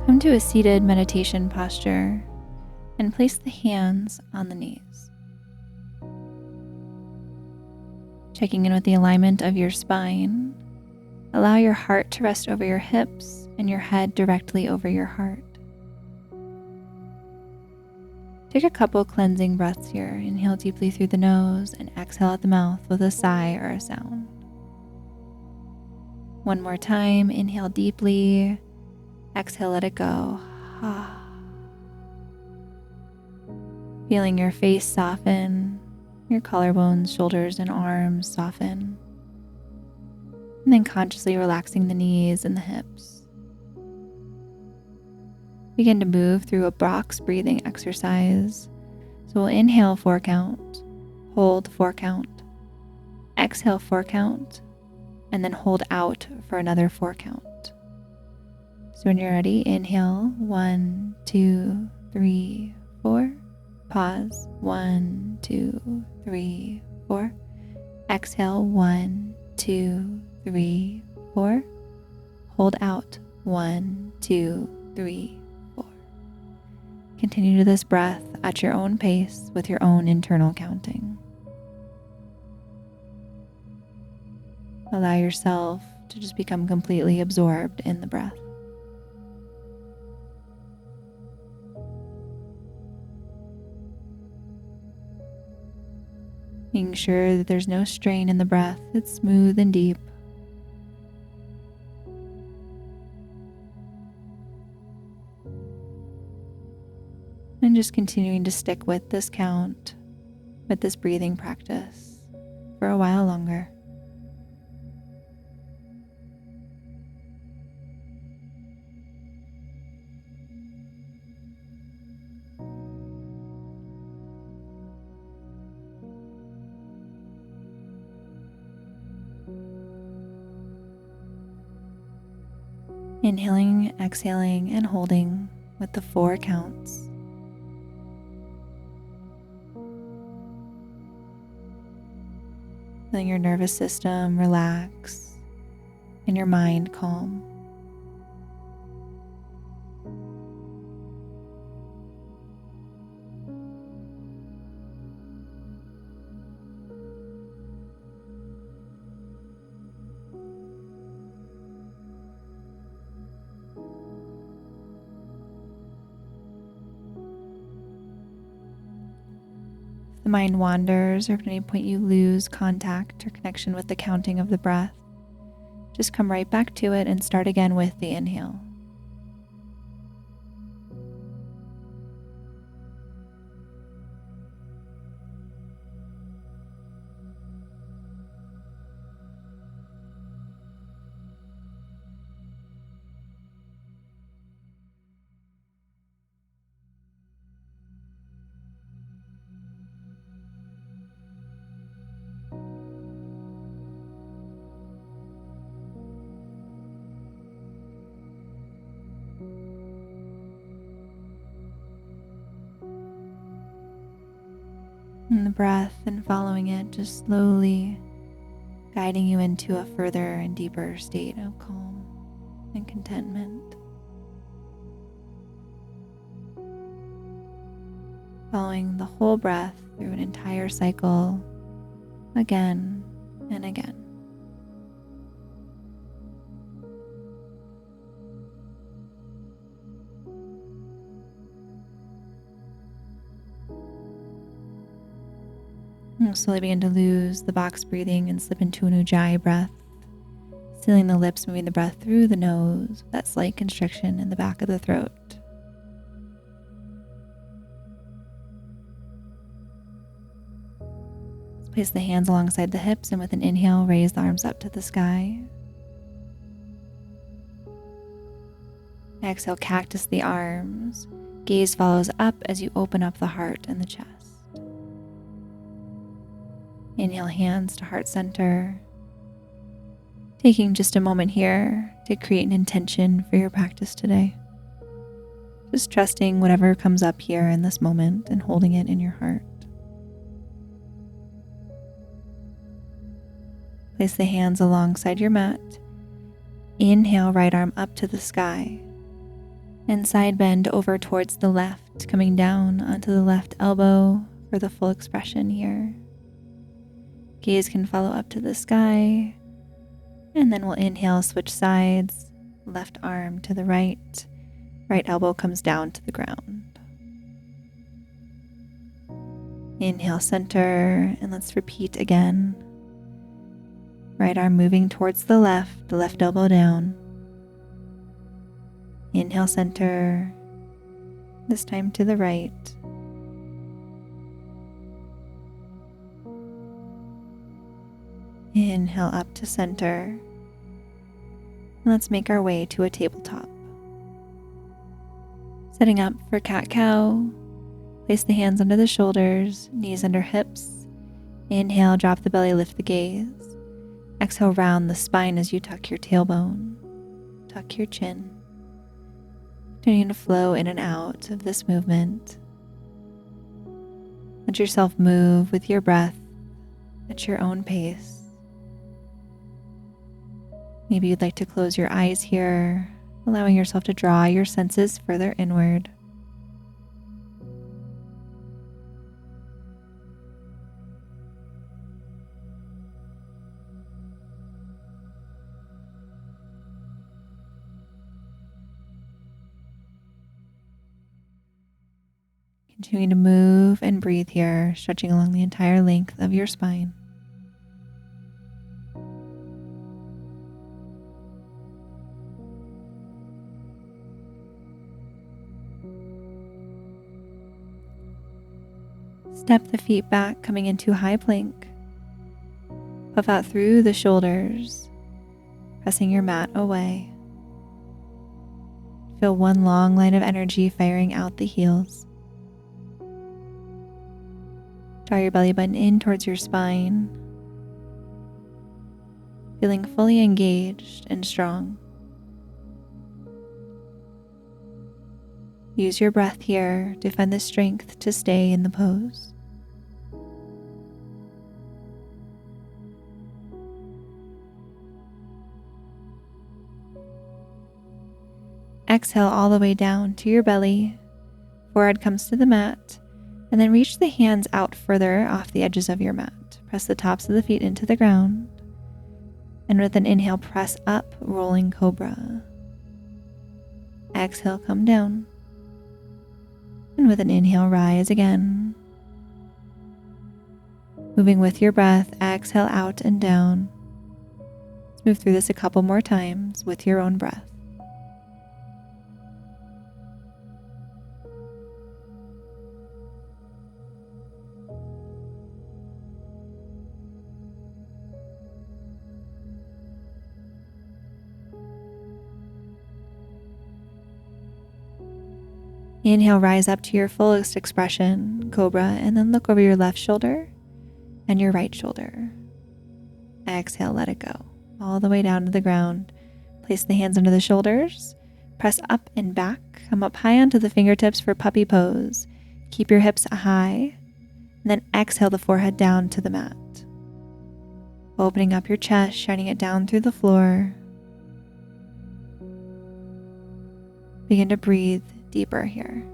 Come to a seated meditation posture and place the hands on the knees. Checking in with the alignment of your spine, allow your heart to rest over your hips and your head directly over your heart. Take a couple cleansing breaths here. Inhale deeply through the nose and exhale out the mouth with a sigh or a sound. One more time, inhale deeply, exhale, let it go. Feeling your face soften, your collarbones, shoulders, and arms soften. And then consciously relaxing the knees and the hips. Begin to move through a box breathing exercise. So we'll inhale 4 count, hold 4 count, exhale 4 count, and then hold out for another 4 count. So when you're ready, inhale 1, 2, 3, 4. Pause 1, 2, 3, 4. Exhale 1, 2, 3, 4. Hold out 1, 2, 3, 4. Continue to this breath at your own pace with your own internal counting. Allow yourself to just become completely absorbed in the breath. Making sure that there's no strain in the breath, it's smooth and deep. And just continuing to stick with this count, with this breathing practice for a while longer. Inhaling, exhaling, and holding with the 4 counts. Feeling your nervous system relax and your mind calm. If the mind wanders or if at any point you lose contact or connection with the counting of the breath, just come right back to it and start again with the inhale. And the breath and following it, just slowly guiding you into a further and deeper state of calm and contentment. Following the whole breath through an entire cycle again and again. You'll slowly begin to lose the box breathing and slip into an ujjayi breath, sealing the lips, moving the breath through the nose with that slight constriction in the back of the throat. Let's place the hands alongside the hips and with an inhale, raise the arms up to the sky. Exhale, cactus the arms. Gaze follows up as you open up the heart and the chest. Inhale, hands to heart center. Taking just a moment here to create an intention for your practice today. Just trusting whatever comes up here in this moment and holding it in your heart. Place the hands alongside your mat. Inhale, right arm up to the sky. And side bend over towards the left, coming down onto the left elbow for the full expression here. Gaze can follow up to the sky, and then we'll inhale, switch sides, left arm to the right, right elbow comes down to the ground. Inhale, center, and let's repeat again. Right arm moving towards the left elbow down. Inhale, center, this time to the right. Inhale up to center. Let's make our way to a tabletop. Setting up for cat-cow. Place the hands under the shoulders, knees under hips. Inhale, drop the belly, lift the gaze. Exhale, round the spine as you tuck your tailbone. Tuck your chin. Continuing to flow in and out of this movement. Let yourself move with your breath at your own pace. Maybe you'd like to close your eyes here, allowing yourself to draw your senses further inward. Continuing to move and breathe here, stretching along the entire length of your spine. Step the feet back, coming into high plank. Puff out through the shoulders, pressing your mat away. Feel one long line of energy firing out the heels. Draw your belly button in towards your spine, feeling fully engaged and strong. Use your breath here to find the strength to stay in the pose. Exhale all the way down to your belly. Forehead comes to the mat, and then reach the hands out further off the edges of your mat. Press the tops of the feet into the ground. And with an inhale, press up, rolling cobra. Exhale, come down. And with an inhale, rise again. Moving with your breath, exhale out and down. Let's move through this a couple more times with your own breath. Inhale, rise up to your fullest expression, cobra, and then look over your left shoulder and your right shoulder. Exhale, let it go, all the way down to the ground. Place the hands under the shoulders, press up and back, come up high onto the fingertips for puppy pose. Keep your hips high, and then exhale the forehead down to the mat. Opening up your chest, shining it down through the floor. Begin to breathe deeper here.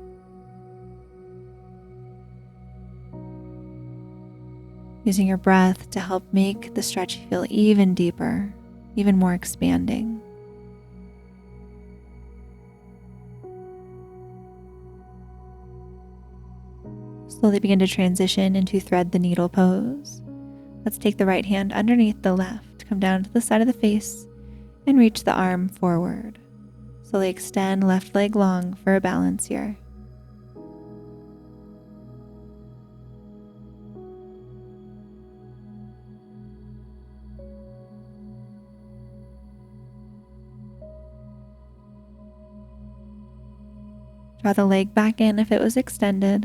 Using your breath to help make the stretch feel even deeper, even more expanding. Slowly begin to transition into thread the needle pose. Let's take the right hand underneath the left, come down to the side of the face, and reach the arm forward. Slowly extend left leg long for a balance here. Draw the leg back in if it was extended.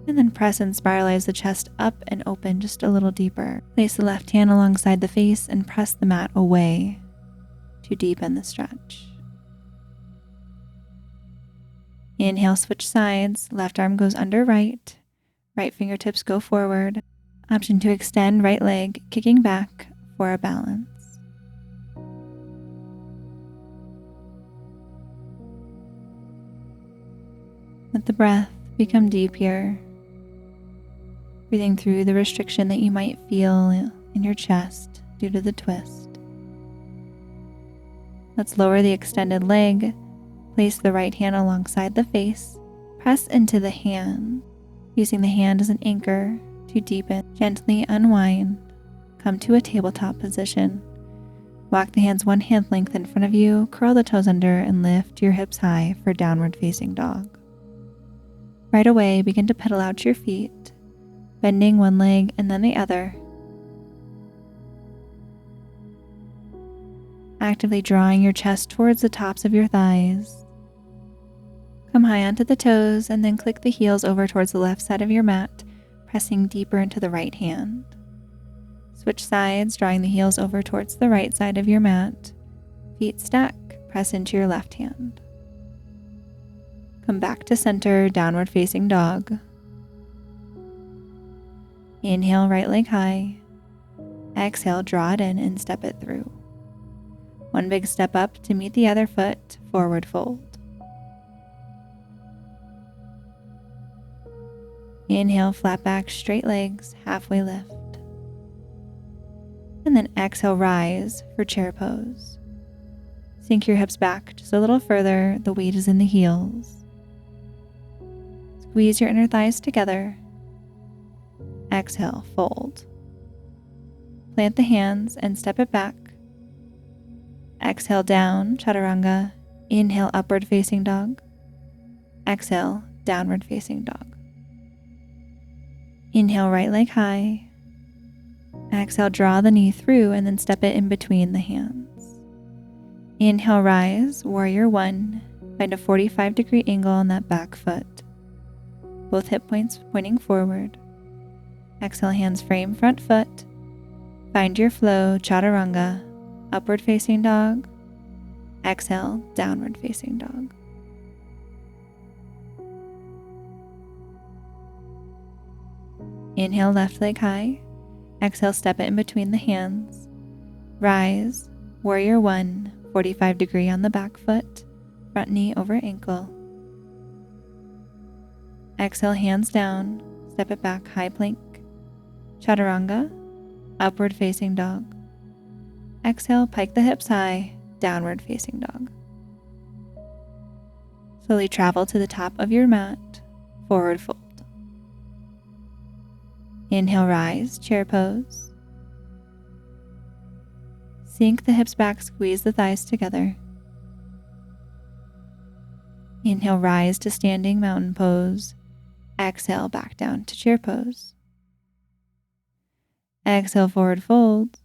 And then press and spiralize the chest up and open just a little deeper. Place the left hand alongside the face and press the mat away to deepen the stretch. Inhale, switch sides. Left arm goes under right. Right fingertips go forward. Option to extend right leg, kicking back for a balance. Let the breath become deep here, breathing through the restriction that you might feel in your chest due to the twist. Let's lower the extended leg, place the right hand alongside the face, press into the hand, using the hand as an anchor to deepen. Gently unwind, come to a tabletop position. Walk the hands one hand length in front of you, curl the toes under, and lift your hips high for downward facing dog. Right away, begin to pedal out your feet, bending one leg and then the other, actively drawing your chest towards the tops of your thighs. Come high onto the toes and then click the heels over towards the left side of your mat, pressing deeper into the right hand. Switch sides, drawing the heels over towards the right side of your mat. Feet stack, press into your left hand. Come back to center, downward facing dog. Inhale, right leg high. Exhale, draw it in and step it through. One big step up to meet the other foot, forward fold. Inhale, flat back, straight legs, halfway lift. And then exhale, rise for chair pose. Sink your hips back just a little further, the weight is in the heels. Squeeze your inner thighs together. Exhale, fold. Plant the hands and step it back. Exhale, down, chaturanga. Inhale, upward facing dog. Exhale, downward facing dog. Inhale, right leg high. Exhale, draw the knee through and then step it in between the hands. Inhale, rise, warrior one. Find a 45-degree angle on that back foot. Both hip points pointing forward. Exhale, hands frame front foot. Find your flow, chaturanga, upward facing dog. Exhale, downward facing dog. Inhale, left leg high. Exhale, step it in between the hands. Rise, warrior one, 45-degree on the back foot, front knee over ankle. Exhale, hands down, step it back, high plank. Chaturanga, upward facing dog. Exhale, pike the hips high, downward facing dog. Slowly travel to the top of your mat, forward fold. Inhale, rise, chair pose. Sink the hips back, squeeze the thighs together. Inhale, rise to standing mountain pose. Exhale, back down to chair pose. Exhale, forward fold.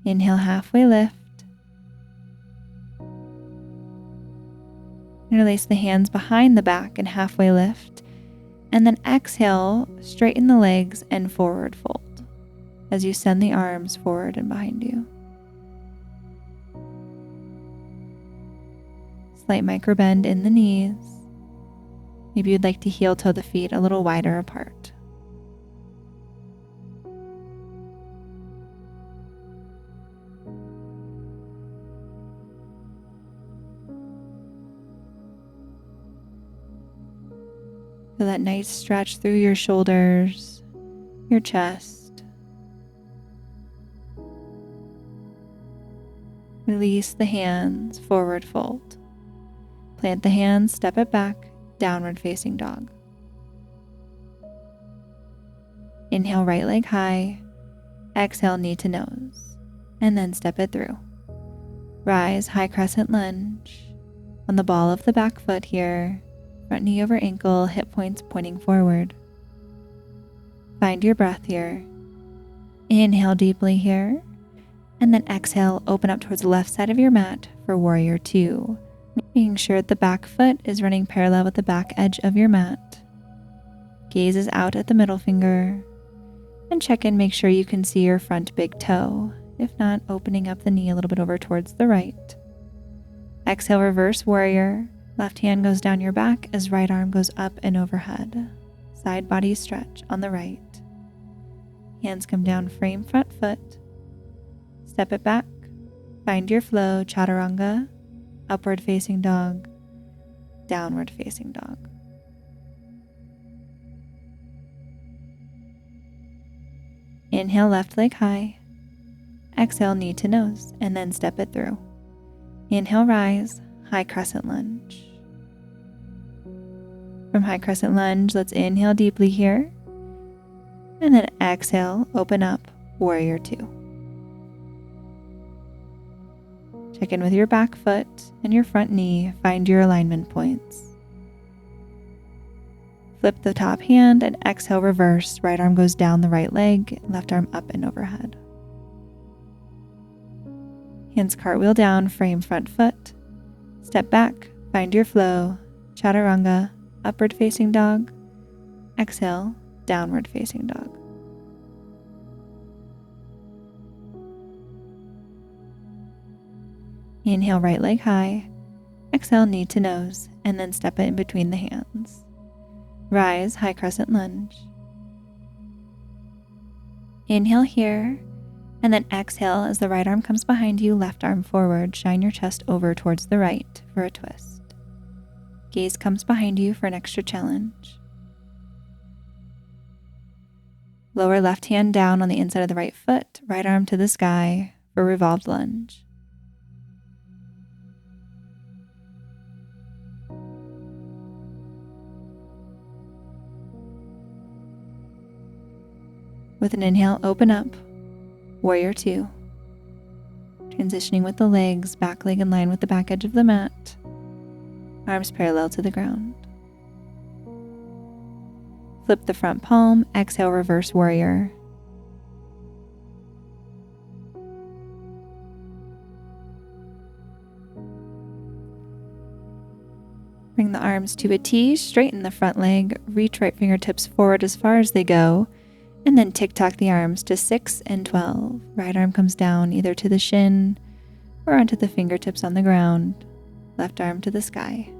Inhale, halfway lift. Interlace the hands behind the back and halfway lift. And then exhale, straighten the legs and forward fold as you send the arms forward and behind you. Slight micro bend in the knees. Maybe you'd like to heel toe the feet a little wider apart. Feel that nice stretch through your shoulders, your chest. Release the hands, forward fold. Plant the hands, step it back, downward facing dog. Inhale, right leg high. Exhale, knee to nose, and then step it through. Rise, high crescent lunge. On the ball of the back foot here. Front knee over ankle, hip points pointing forward. Find your breath here. Inhale deeply here. And then exhale, open up towards the left side of your mat for warrior two. Making sure that the back foot is running parallel with the back edge of your mat. Gaze is out at the middle finger. And check in, make sure you can see your front big toe. If not, opening up the knee a little bit over towards the right. Exhale, reverse warrior. Left hand goes down your back as right arm goes up and overhead. Side body stretch on the right. Hands come down, frame front foot. Step it back. Find your flow, chaturanga, upward facing dog, downward facing dog. Inhale, left leg high. Exhale, knee to nose, and then step it through. Inhale, rise, high crescent lunge. From high crescent lunge, let's inhale deeply here. And then exhale, open up, warrior two. Check in with your back foot and your front knee. Find your alignment points. Flip the top hand and exhale, reverse. Right arm goes down the right leg, left arm up and overhead. Hands cartwheel down, frame front foot. Step back, find your flow. Chaturanga, upward facing dog. Exhale, downward facing dog. Inhale, right leg high. Exhale, knee to nose, and then step it in between the hands. Rise, high crescent lunge. Inhale here, and then exhale as the right arm comes behind you, left arm forward. Shine your chest over towards the right for a twist. Gaze comes behind you for an extra challenge. Lower left hand down on the inside of the right foot, right arm to the sky for revolved lunge. With an inhale, open up, warrior two. Transitioning with the legs, back leg in line with the back edge of the mat. Arms parallel to the ground. Flip the front palm, exhale, reverse warrior. Bring the arms to a T, straighten the front leg, reach right fingertips forward as far as they go, and then tick-tock the arms to 6 and 12. Right arm comes down either to the shin or onto the fingertips on the ground. Left arm to the sky.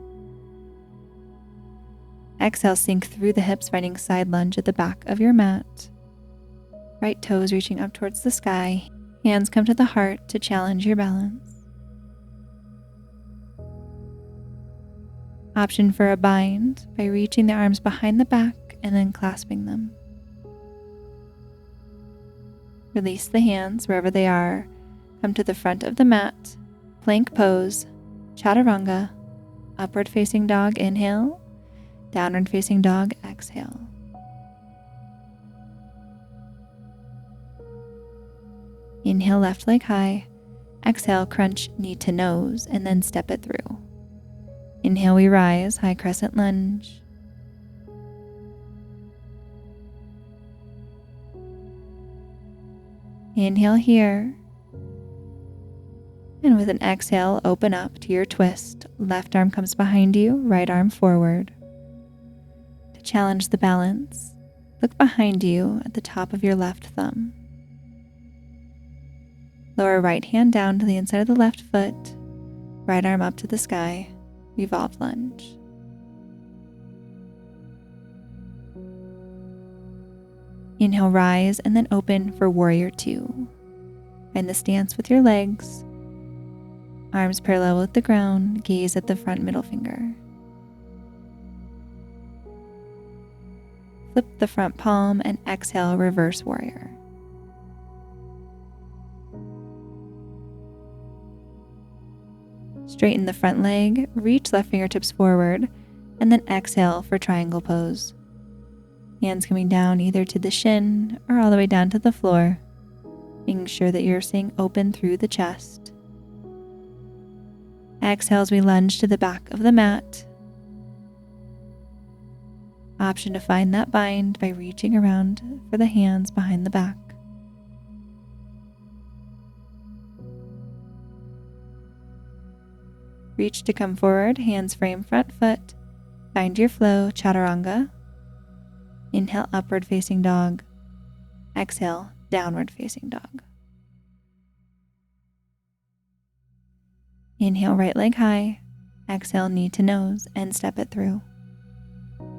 Exhale, sink through the hips, finding side lunge at the back of your mat. Right toes reaching up towards the sky. Hands come to the heart to challenge your balance. Option for a bind by reaching the arms behind the back and then clasping them. Release the hands wherever they are. Come to the front of the mat. Plank pose. Chaturanga. Upward facing dog, inhale. Downward facing dog, exhale. Inhale, left leg high. Exhale, crunch knee to nose, and then step it through. Inhale, we rise, high crescent lunge. Inhale here. And with an exhale, open up to your twist. Left arm comes behind you, right arm forward. To challenge the balance, look behind you at the top of your left thumb. Lower right hand down to the inside of the left foot. Right arm up to the sky. Revolve lunge. Inhale, rise, and then open for warrior two. Find the stance with your legs. Arms parallel with the ground. Gaze at the front middle finger. Flip the front palm and exhale, reverse warrior. Straighten the front leg, reach left fingertips forward, and then exhale for triangle pose. Hands coming down either to the shin or all the way down to the floor, making sure that you're staying open through the chest. Exhale as we lunge to the back of the mat. Option to find that bind by reaching around for the hands behind the back. Reach to come forward, hands frame front foot. Find your flow, chaturanga. Inhale, upward facing dog. Exhale, downward facing dog. Inhale, right leg high. Exhale, knee to nose, and step it through.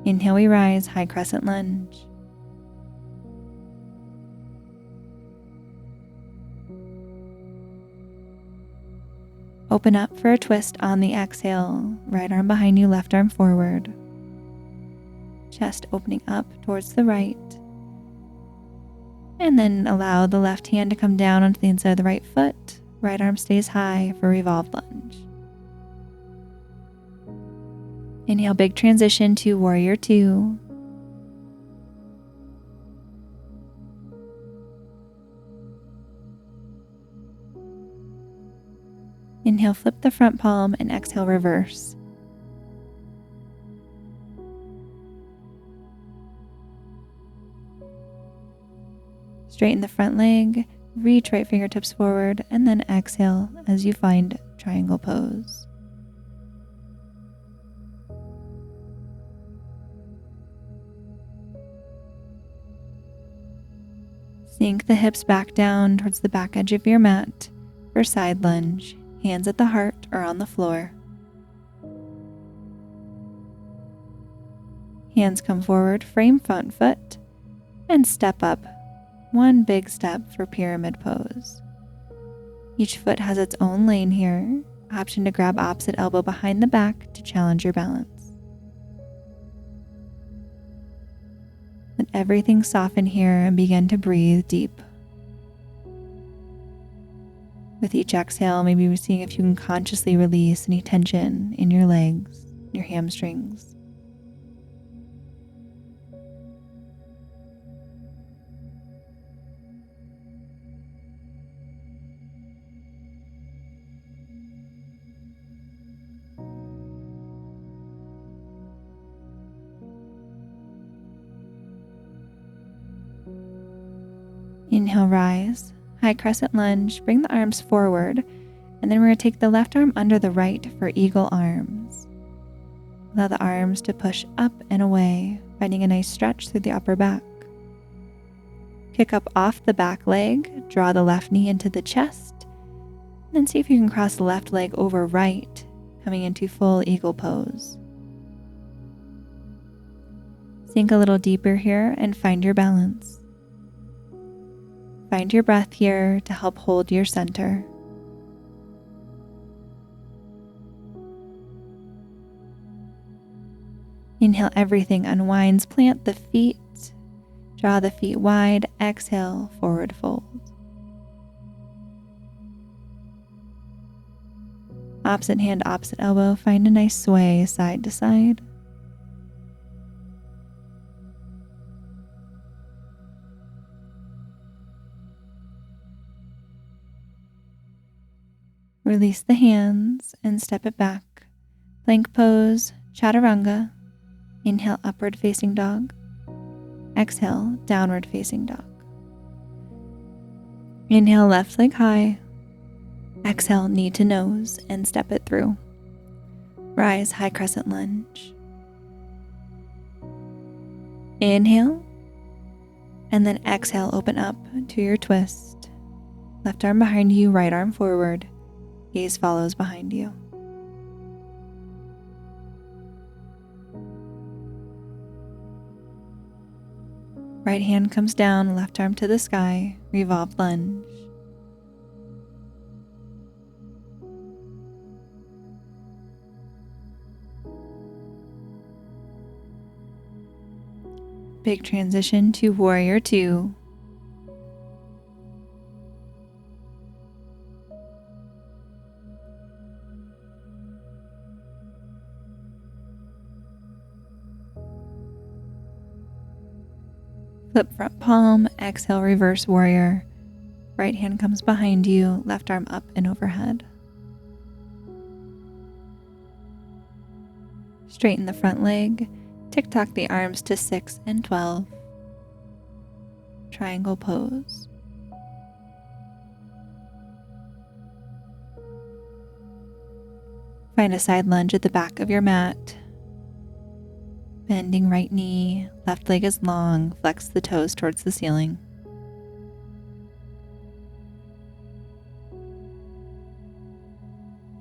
Inhale, we rise, high crescent lunge. Open up for a twist on the exhale. Right arm behind you, left arm forward. Chest opening up towards the right. And then allow the left hand to come down onto the inside of the right foot. Right arm stays high for revolved lunge. Inhale, big transition to warrior two. Inhale, flip the front palm, and exhale, reverse. Straighten the front leg, reach right fingertips forward, and then exhale as you find triangle pose. Sink the hips back down towards the back edge of your mat for side lunge, hands at the heart or on the floor. Hands come forward, frame front foot, and step up. One big step for pyramid pose. Each foot has its own lane here. Option to grab opposite elbow behind the back to challenge your balance. Let everything soften here and begin to breathe deep. With each exhale, maybe seeing if you can consciously release any tension in your legs, your hamstrings. Inhale, rise. High crescent lunge. Bring the arms forward. And then we're going to take the left arm under the right for eagle arms. Allow the arms to push up and away, finding a nice stretch through the upper back. Kick up off the back leg. Draw the left knee into the chest. And then see if you can cross the left leg over right, coming into full eagle pose. Sink a little deeper here and find your balance. Find your breath here to help hold your center. Inhale, everything unwinds. Plant the feet. Draw the feet wide. Exhale, forward fold. Opposite hand, opposite elbow. Find a nice sway side to side. Release the hands and step it back. Plank pose, chaturanga. Inhale, upward facing dog. Exhale, downward facing dog. Inhale, left leg high. Exhale, knee to nose and step it through. Rise, high crescent lunge. Inhale, and then exhale, open up to your twist. Left arm behind you, right arm forward. Gaze follows behind you. Right hand comes down, left arm to the sky, revolved lunge. Big transition to warrior two. Flip front palm, exhale, reverse warrior. Right hand comes behind you, left arm up and overhead. Straighten the front leg, tick-tock the arms to 6 and 12. Triangle pose. Find a side lunge at the back of your mat. Bending right knee, left leg is long, flex the toes towards the ceiling.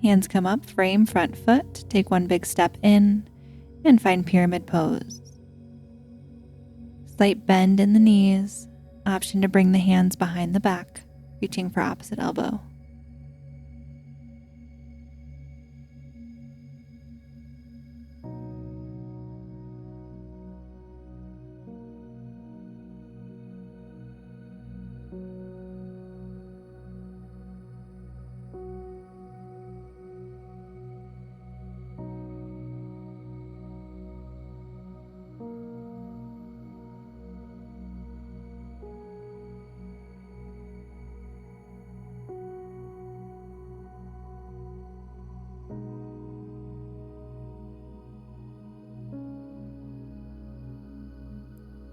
Hands come up, frame front foot, take one big step in, and find pyramid pose. Slight bend in the knees, option to bring the hands behind the back, reaching for opposite elbow.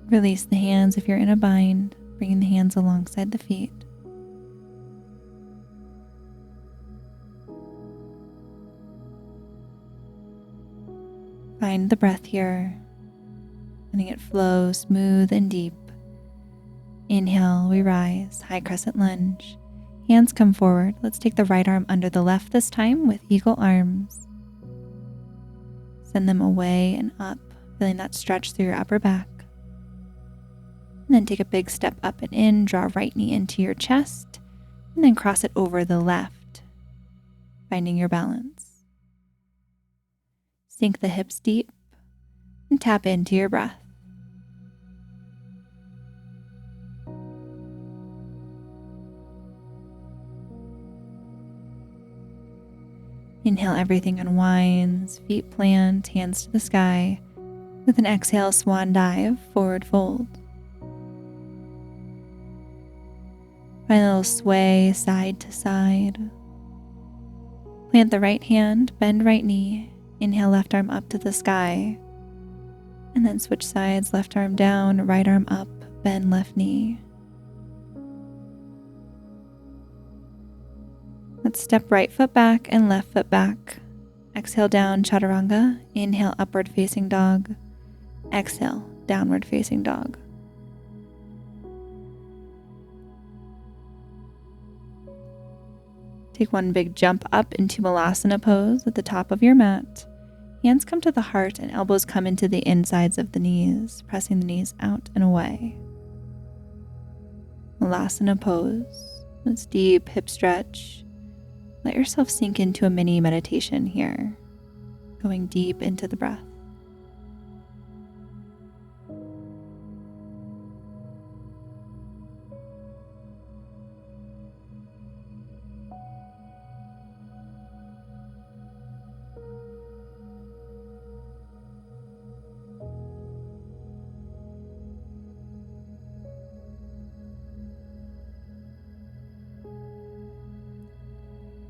Release the hands if you're in a bind, bringing the hands alongside the feet. Find the breath here, letting it flow smooth and deep. Inhale, we rise, high crescent lunge. Hands come forward. Let's take the right arm under the left this time with eagle arms. Send them away and up, feeling that stretch through your upper back. And then take a big step up and in, draw right knee into your chest, and then cross it over the left, finding your balance. Sink the hips deep and tap into your breath. Inhale, everything unwinds, feet plant, hands to the sky. With an exhale, swan dive, forward fold. Find a little sway side to side. Plant the right hand, bend right knee. Inhale, left arm up to the sky. And then switch sides, left arm down, right arm up, bend left knee. Let's step right foot back and left foot back. Exhale down, chaturanga. Inhale, upward facing dog. Exhale, downward facing dog. Take one big jump up into Malasana pose at the top of your mat. Hands come to the heart and elbows come into the insides of the knees, pressing the knees out and away. Malasana pose. Let's deep hip stretch. Let yourself sink into a mini meditation here, going deep into the breath.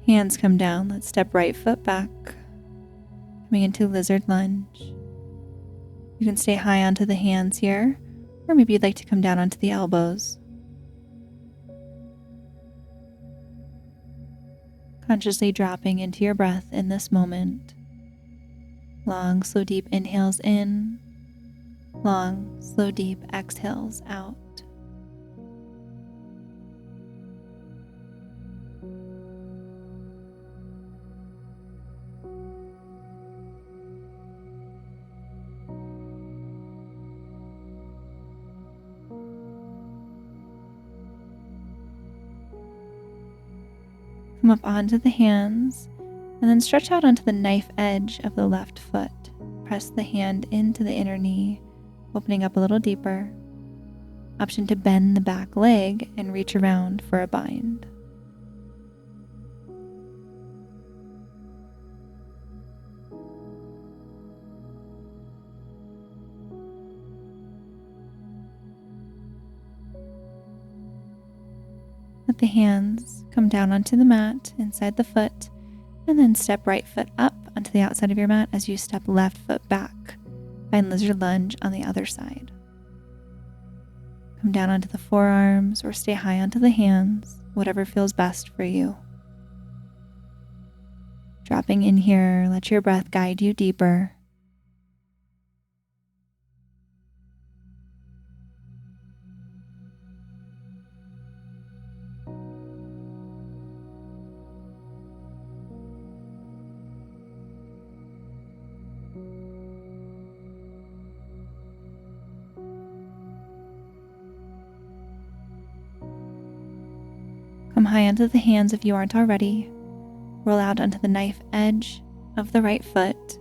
Hands come down. Let's step right foot back, coming into lizard lunge. You can stay high onto the hands here, or maybe you'd like to come down onto the elbows. Consciously dropping into your breath in this moment. Long, slow, deep inhales in. Long, slow, deep exhales out. Come up onto the hands and then stretch out onto the knife edge of the left foot. Press the hand into the inner knee, opening up a little deeper. Option to bend the back leg and reach around for a bind. Let the hands come down onto the mat inside the foot, and then step right foot up onto the outside of your mat as you step left foot back. Find lizard lunge on the other side. Come down onto the forearms or stay high onto the hands, whatever feels best for you. Dropping in here, let your breath guide you deeper. Come high onto the hands if you aren't already. Roll out onto the knife edge of the right foot,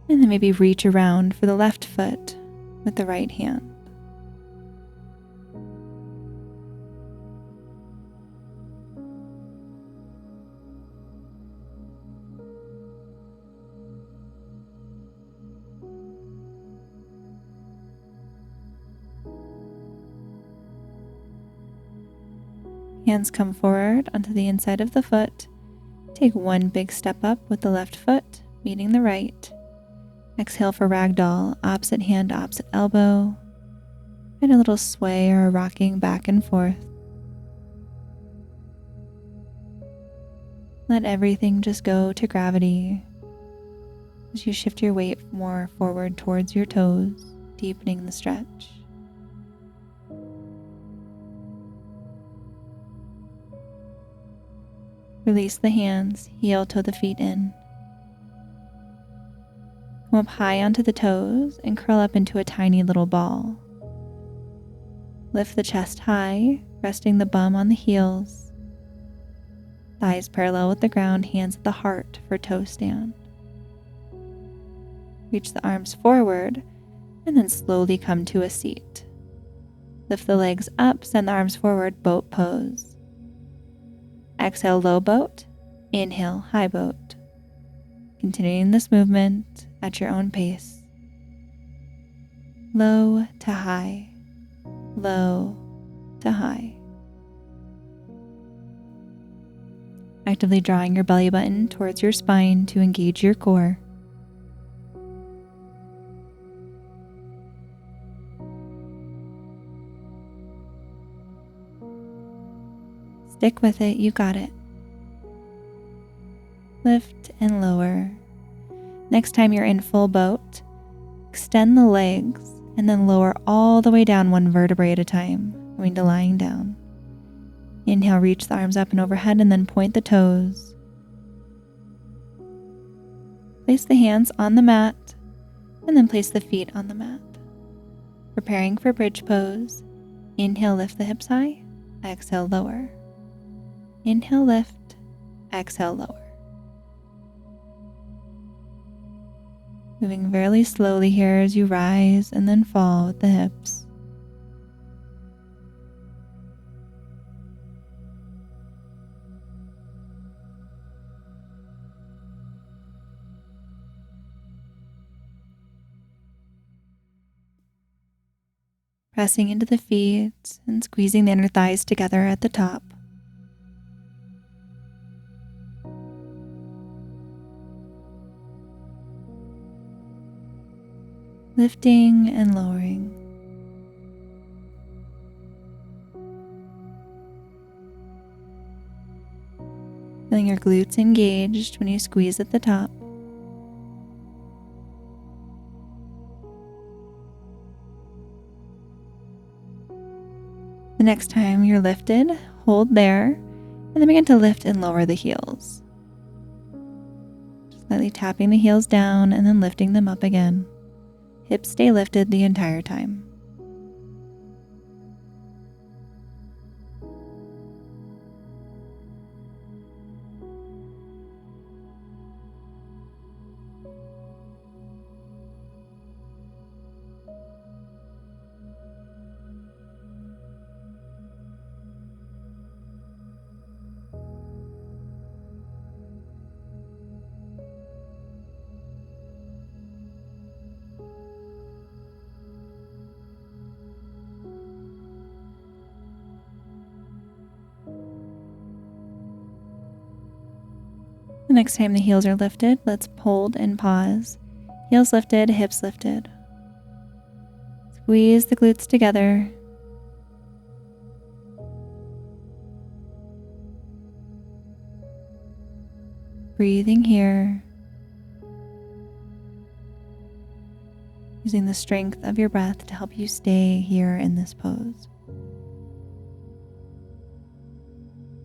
and then maybe reach around for the left foot with the right hand. Hands come forward onto the inside of the foot. Take one big step up with the left foot, meeting the right. Exhale for ragdoll, opposite hand, opposite elbow. and a little sway or rocking back and forth. Let everything just go to gravity as you shift your weight more forward towards your toes, deepening the stretch. Release the hands, heel toe the feet in. Come up high onto the toes and curl up into a tiny little ball. Lift the chest high, resting the bum on the heels. Thighs parallel with the ground, hands at the heart for toe stand. Reach the arms forward and then slowly come to a seat. Lift the legs up, send the arms forward, boat pose. Exhale, low boat. Inhale, high boat. Continuing this movement at your own pace. Low to high, low to high. Actively drawing your belly button towards your spine to engage your core. Stick with it, you got it. Lift and lower. Next time you're in full boat, extend the legs and then lower all the way down one vertebrae at a time, going to lying down. Inhale, reach the arms up and overhead and then point the toes. Place the hands on the mat and then place the feet on the mat. Preparing for bridge pose. Inhale, lift the hips high. Exhale, lower. Inhale, lift. Exhale, lower. Moving very slowly here as you rise and then fall with the hips. Pressing into the feet and squeezing the inner thighs together at the top. Lifting and lowering. Feeling your glutes engaged when you squeeze at the top. The next time you're lifted, hold there, and then begin to lift and lower the heels. Just lightly tapping the heels down and then lifting them up again. Hips stay lifted the entire time. The next time the heels are lifted, let's hold and pause. Heels lifted, hips lifted. Squeeze the glutes together. Breathing here. Using the strength of your breath to help you stay here in this pose.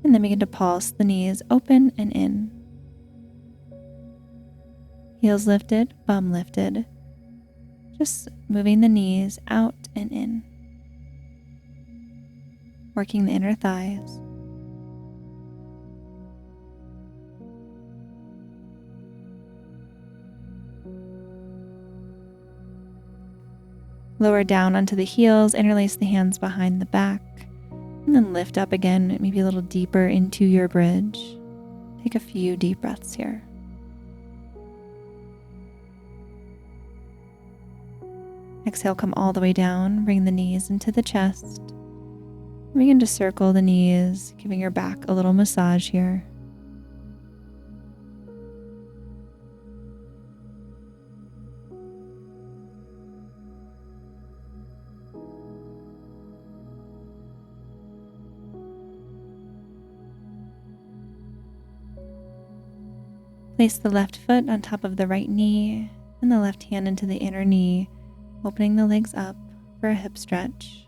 And then begin to pulse the knees open and in. Heels lifted, bum lifted. Just moving the knees out and in. Working the inner thighs. Lower down onto the heels, interlace the hands behind the back, and then lift up again, maybe a little deeper into your bridge. Take a few deep breaths here. Exhale, come all the way down, bring the knees into the chest. Begin to circle the knees, giving your back a little massage here. Place the left foot on top of the right knee and the left hand into the inner knee, opening the legs up for a hip stretch.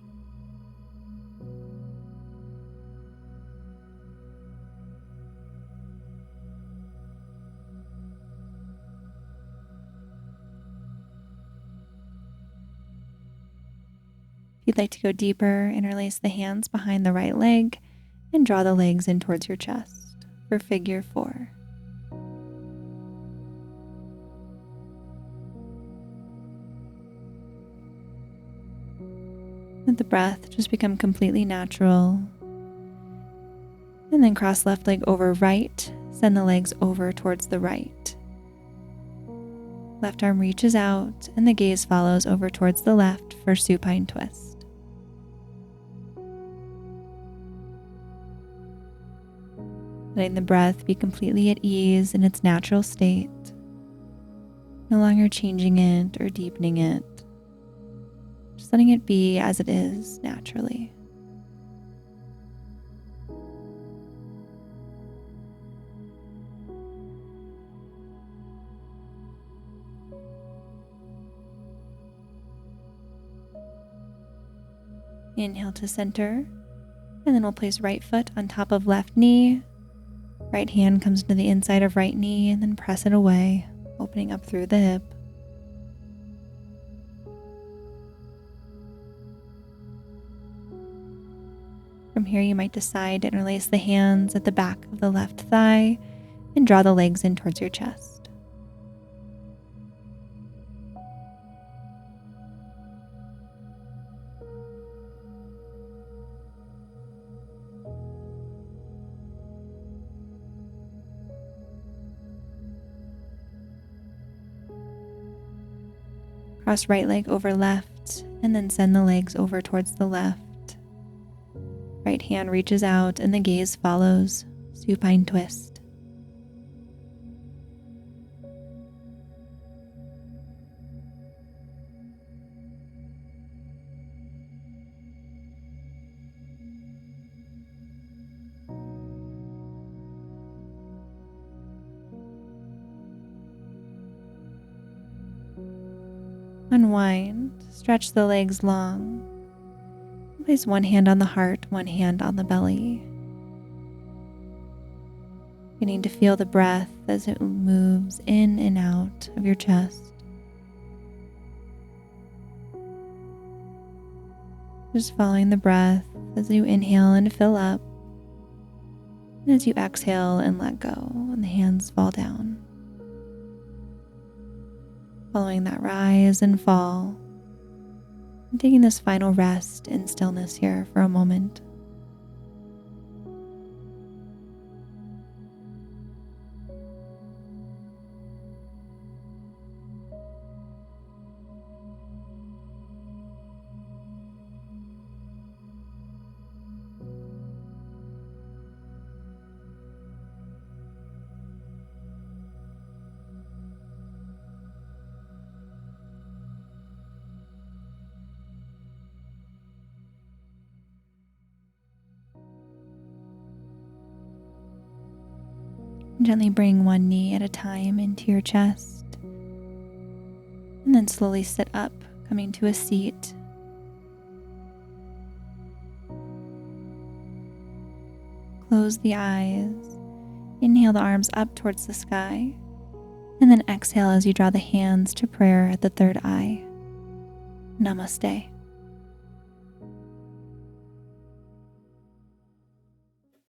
If you'd like to go deeper, interlace the hands behind the right leg and draw the legs in towards your chest for figure 4. Let the breath just become completely natural. And then cross left leg over right, send the legs over towards the right. Left arm reaches out and the gaze follows over towards the left for supine twist. Letting the breath be completely at ease in its natural state, no longer changing it or deepening it, just letting it be as it is naturally. Inhale to center, and then we'll place right foot on top of left knee. Right hand comes to the inside of right knee and then press it away, opening up through the hip. From here, you might decide to interlace the hands at the back of the left thigh and draw the legs in towards your chest. Cross right leg over left and then send the legs over towards the left. Right hand reaches out and the gaze follows, supine twist. Unwind, stretch the legs long. Place one hand on the heart, one hand on the belly. Beginning to feel the breath as it moves in and out of your chest. Just following the breath as you inhale and fill up, and as you exhale and let go, and the hands fall down. Following that rise and fall, and taking this final rest in stillness here for a moment. Gently bring one knee at a time into your chest, and then slowly sit up, coming to a seat. Close the eyes, inhale the arms up towards the sky, and then exhale as you draw the hands to prayer at the third eye. Namaste.